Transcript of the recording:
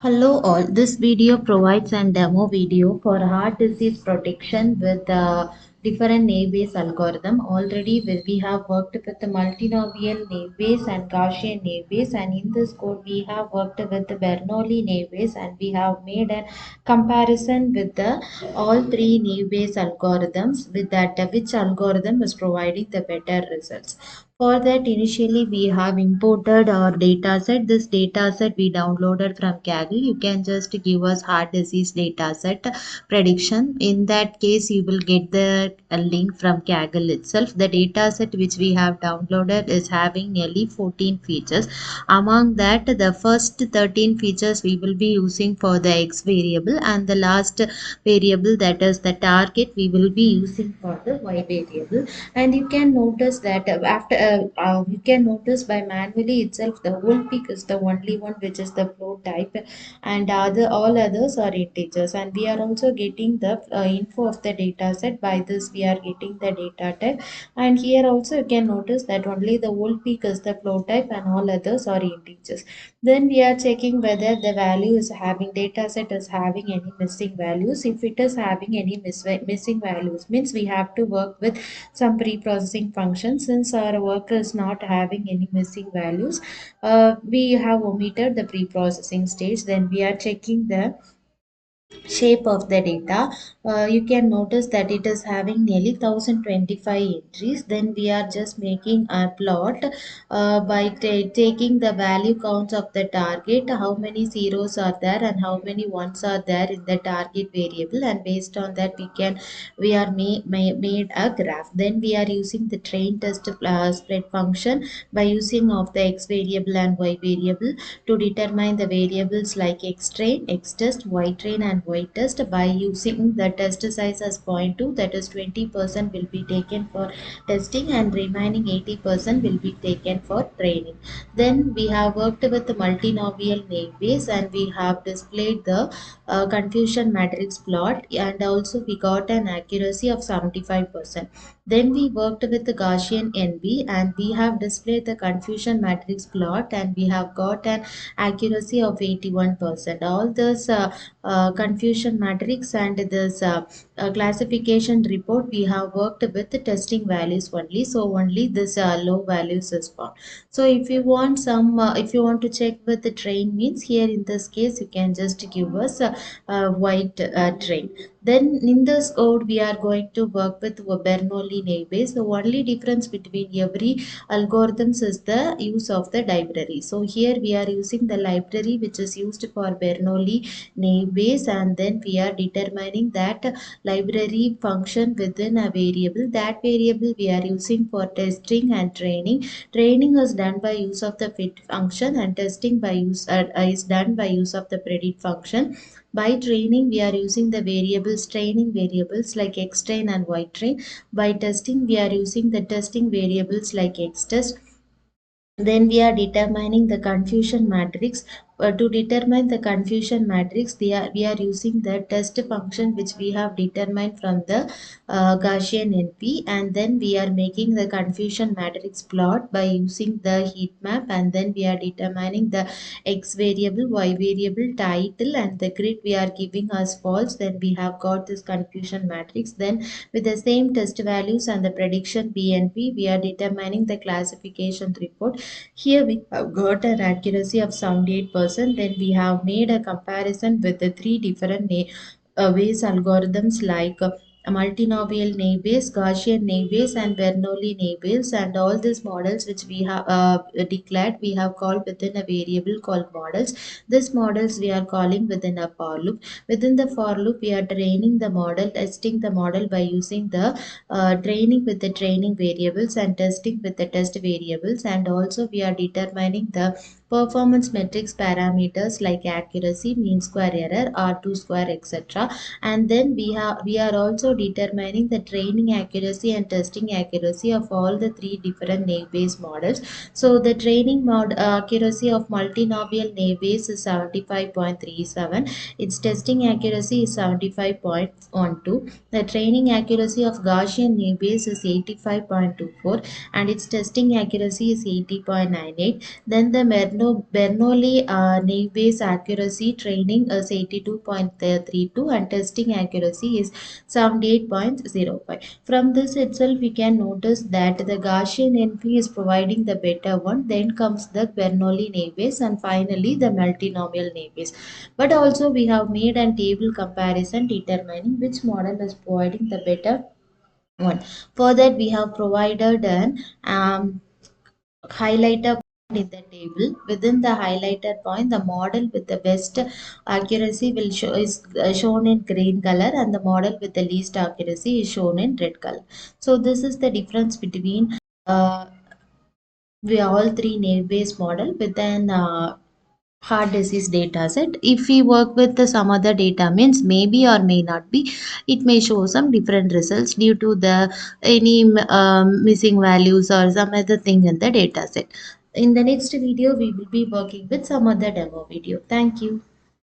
Hello all, this video provides a demo video for heart disease protection with different naive-Bayes algorithm. Already we have worked with the multinomial naive-Bayes and Gaussian naive-Bayes, and in this code we have worked with the Bernoulli naive-Bayes, and we have made a comparison with the all three naive-Bayes algorithms with that which algorithm is providing the better results. For that, initially we have imported our dataset. This dataset we downloaded from Kaggle. You can just give us heart disease dataset prediction. In that case, you will get the link from Kaggle itself. The dataset which we have downloaded is having nearly 14 features. Among that, the first 13 features we will be using for the X variable, and the last variable, that is the target, we will be using for the Y variable. And you can notice that you can notice by manually itself the whole peak is the only one which is the float type, and all others are integers. And we are also getting the info of the data set. By this we are getting the data type, and here also you can notice that only the whole peak is the float type and all others are integers. Then we are checking whether the value is having data set is having any missing values. If it is having any missing values, means we have to work with some pre-processing function. Since our work is not having any missing values, we have omitted the pre-processing stage. Then we are checking the shape of the data. You can notice that it is having nearly 1025 entries. Then we are just making a plot by taking the value counts of the target, how many zeros are there and how many ones are there in the target variable, and based on that we are made a graph. Then we are using the train test spread function by using of the X variable and Y variable to determine the variables like X train, X test, Y train and Y test. By using the test size as 0.2, that is 20% will be taken for testing and remaining 80% will be taken for training. Then we have worked with the multinomial naive-Bayes, and we have displayed the confusion matrix plot, and also we got an accuracy of 75%. Then we worked with the Gaussian NB, and we have displayed the confusion matrix plot, and we have got an accuracy of 81%. All this confusion matrix and this classification report, we have worked with the testing values only. So only this low values is found. So if you want if you want to check with the train, means here in this case you can just give us a white train. Then in this code we are going to work with Bernoulli naive-Bayes. The only difference between every algorithms is the use of the library. So here we are using the library which is used for Bernoulli naive-Bayes, and then we are determining that library function within a variable. That variable we are using for testing and training. Training is done by use of the fit function, and testing by use is done by use of the predict function. By training, we are using the variables, training variables like X train and Y train. By testing, we are using the testing variables like X test. Then we are determining the confusion matrix. To determine the confusion matrix, we are using the test function which we have determined from the Gaussian NP, and then we are making the confusion matrix plot by using the heat map, and then we are determining the X variable, Y variable, title, and the grid we are giving as false. Then we have got this confusion matrix. Then with the same test values and the prediction BNP, we are determining the classification report. Here we have got an accuracy of 78%. Then we have made a comparison with the three different Bayes algorithms like multinomial naive-Bayes, Gaussian naive-Bayes, and Bernoulli naive-Bayes, and all these models which we have declared, we have called within a variable called models. These models we are calling within a for loop. Within the for loop, we are training the model, testing the model by using the training with the training variables and testing with the test variables, and also we are determining the performance metrics parameters like accuracy, mean square error, R2 square, etc. And then we are also determining the training accuracy and testing accuracy of all the three different naive-Bayes models. So the training accuracy of multinomial naive-Bayes is 75.37. Its testing accuracy is 75.12. The training accuracy of Gaussian naive-Bayes is 85.24, and its testing accuracy is 80.98. Then the Bernoulli naive Bayes accuracy training is 82.32 and testing accuracy is 78.05. From this itself, we can notice that the Gaussian NP is providing the better one. Then comes the Bernoulli naive Bayes and finally the multinomial naive Bayes. But also we have made a table comparison determining which model is providing the better one. For that, we have provided an highlighter point in the table. Within the highlighted point, the model with the best accuracy will show is shown in green color, and the model with the least accuracy is shown in red color. So this is the difference between we all three naive-Bayes model within heart disease data set. If we work with the some other data, means maybe or may not be, it may show some different results due to the any missing values or some other thing in the data set. In the next video we will be working with some other demo video. Thank you.